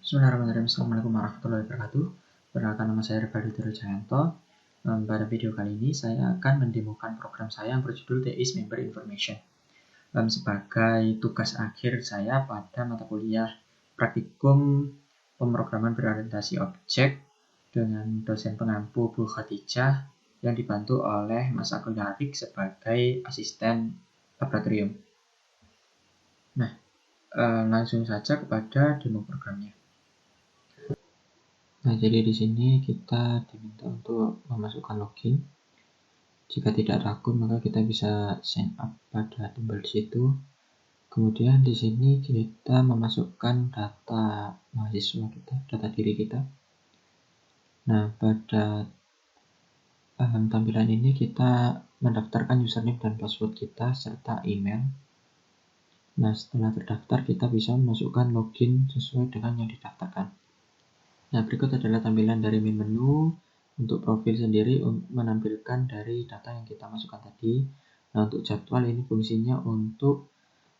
Bismillahirrahmanirrahim. Assalamualaikum warahmatullahi wabarakatuh. Perkenalkan, nama saya Rebadi Jayanto. Pada video kali ini saya akan mendemokan program saya yang berjudul TIS Member Information sebagai tugas akhir saya pada mata kuliah praktikum pemrograman berorientasi objek dengan dosen pengampu Bu Khadijah yang dibantu oleh Mas Agus Yarik sebagai asisten laboratorium. Nah, langsung saja kepada demo programnya. Nah, jadi di sini kita diminta untuk memasukkan login. Jika tidak ada akun, maka kita bisa sign up pada tombol di situ. Kemudian di sini kita memasukkan data mahasiswa kita, data diri kita. Nah, pada tampilan ini kita mendaftarkan username dan password kita serta email. Nah, setelah terdaftar kita bisa memasukkan login sesuai dengan yang didaftarkan. Nah, berikut adalah tampilan dari main menu. Untuk profil sendiri menampilkan dari data yang kita masukkan tadi. Nah, untuk jadwal ini fungsinya untuk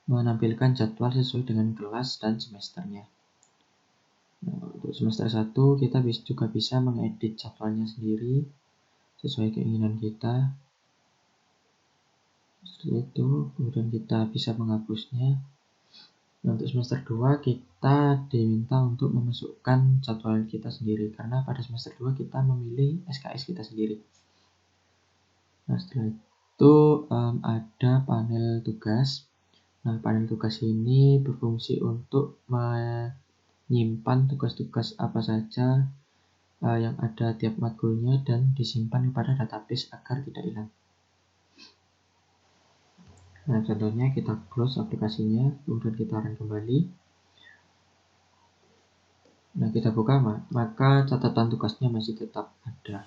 menampilkan jadwal sesuai dengan kelas dan semesternya. Nah, untuk semester 1 kita juga bisa mengedit jadwalnya sendiri sesuai keinginan kita. Seperti itu, kemudian kita bisa menghapusnya. Nah, untuk semester 2 kita diminta untuk memasukkan jadwal kita sendiri karena pada semester 2 kita memilih SKS kita sendiri. Nah, setelah itu ada panel tugas. Nah, panel tugas ini berfungsi untuk menyimpan tugas-tugas apa saja yang ada tiap matkulnya dan disimpan pada database agar tidak hilang. Nah, contohnya kita close aplikasinya, kemudian kita run kembali. Nah, kita buka, maka catatan tugasnya masih tetap ada.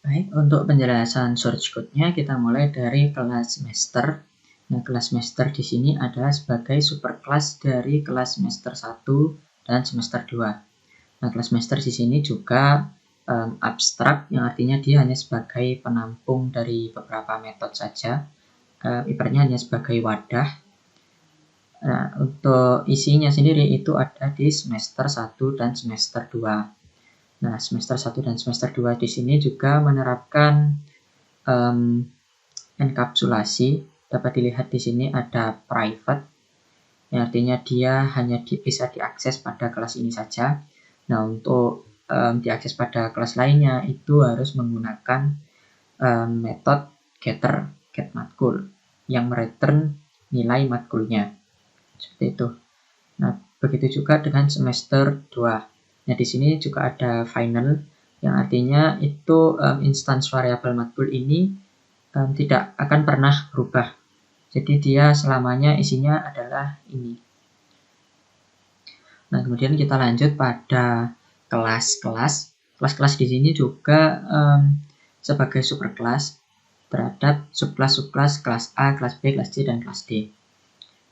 Baik, untuk penjelasan source code-nya kita mulai dari kelas semester. Nah, kelas semester di sini adalah sebagai superkelas dari kelas semester 1 dan semester 2. Nah, kelas semester di sini juga abstrak, yang artinya dia hanya sebagai penampung dari beberapa metode saja. Ibaratnya hanya sebagai wadah. Nah, untuk isinya sendiri itu ada di semester 1 dan semester 2. Nah, semester 1 dan semester 2 di sini juga menerapkan enkapsulasi. Dapat dilihat di sini ada private, yang artinya dia hanya bisa diakses pada kelas ini saja. Nah, untuk diakses pada kelas lainnya itu harus menggunakan metode getter getMatkul yang mereturn nilai matkulnya. Seperti itu. Nah, begitu juga dengan semester 2. Nah, di sini juga ada final, yang artinya itu instance variabel matkul ini tidak akan pernah berubah. Jadi dia selamanya isinya adalah ini. Nah, kemudian kita lanjut pada kelas-kelas. Kelas-kelas di sini juga sebagai superkelas terhadap subkelas-subkelas kelas A, kelas B, kelas C, dan kelas D.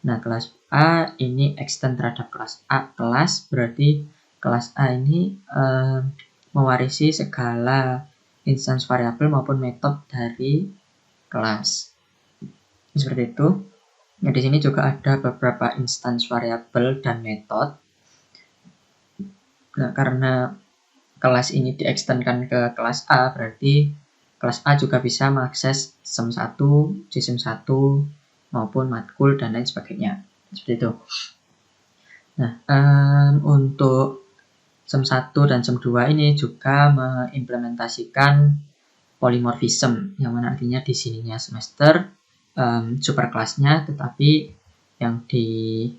Nah, kelas A ini extend terhadap kelas A. Kelas berarti kelas A ini mewarisi segala instance variabel maupun metode dari kelas. Seperti itu. Nah, di sini juga ada beberapa instance variabel dan metode. Nah, karena kelas ini diekstenkan ke kelas A, berarti kelas A juga bisa mengakses sem1, gsem1, maupun matkul, dan lain sebagainya. Seperti itu. Nah, untuk sem1 dan sem2 ini juga mengimplementasikan polymorphism, yang mana artinya di sininya semester superkelasnya, tetapi yang di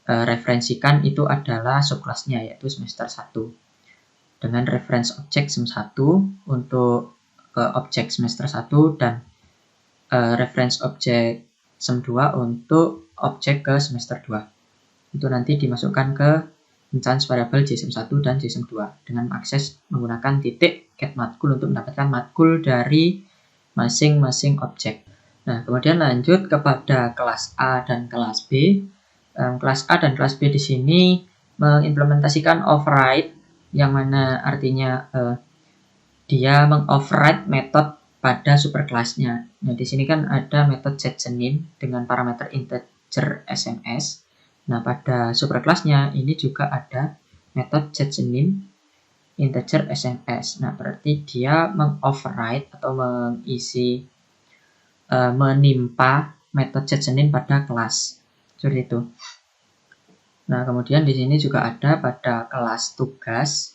referensikan itu adalah subkelasnya, yaitu semester 1. Dengan reference objek sem1 untuk objek semester 1 dan reference objek sem2 untuk objek ke semester 2. Itu nanti dimasukkan ke instance variabel gsem1 dan gsem2 dengan akses menggunakan titik getMatkul untuk mendapatkan matkul dari masing-masing objek. Nah, kemudian lanjut kepada kelas A dan kelas B. Kelas A dan kelas B di sini mengimplementasikan override, yang mana artinya dia mengoverride metode pada superkelasnya. Nah, di sini kan ada metode setSenin dengan parameter integer SMS. Nah, pada superclassnya ini juga ada metode getSenin integer SMS. Nah, berarti dia mengoverride atau menimpa metode getSenin pada kelas. Seperti itu. Nah, kemudian di sini juga ada pada kelas tugas.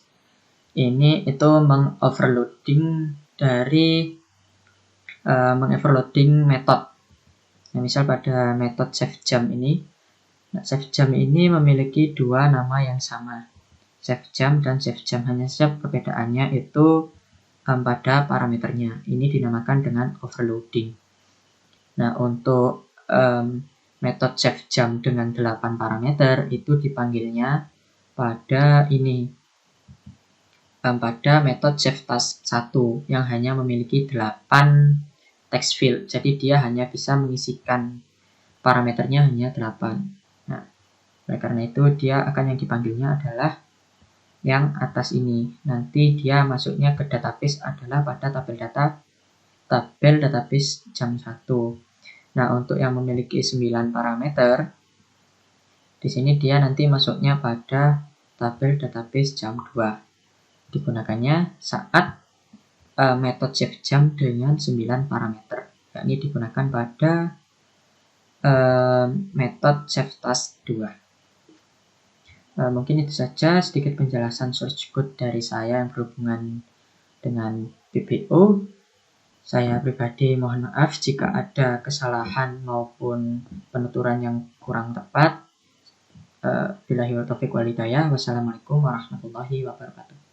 Ini itu mengoverloading dari metode. Nah, misal pada metode savejump ini, savejump ini memiliki dua nama yang sama, savejump dan savejump, hanya saja perbedaannya itu pada parameternya. Ini dinamakan dengan overloading. Nah, untuk metode savejump dengan 8 parameter itu dipanggilnya pada ini, pada metode savetask1 yang hanya memiliki 8 text field. Jadi dia hanya bisa mengisikan parameternya hanya 8. Nah, oleh karena itu dia akan yang dipanggilnya adalah yang atas ini. Nanti dia masuknya ke database adalah pada tabel database jam 1. Nah, untuk yang memiliki 9 parameter, di sini dia nanti masuknya pada tabel database jam 2. Digunakannya saat metode savejump dengan 9 parameter. Ini digunakan pada metode savetask2. Mungkin itu saja sedikit penjelasan source code dari saya yang berhubungan dengan PBO. Saya pribadi mohon maaf jika ada kesalahan maupun penuturan yang kurang tepat. Billahi wa taufiq wal hidayah. Wassalamualaikum warahmatullahi wabarakatuh.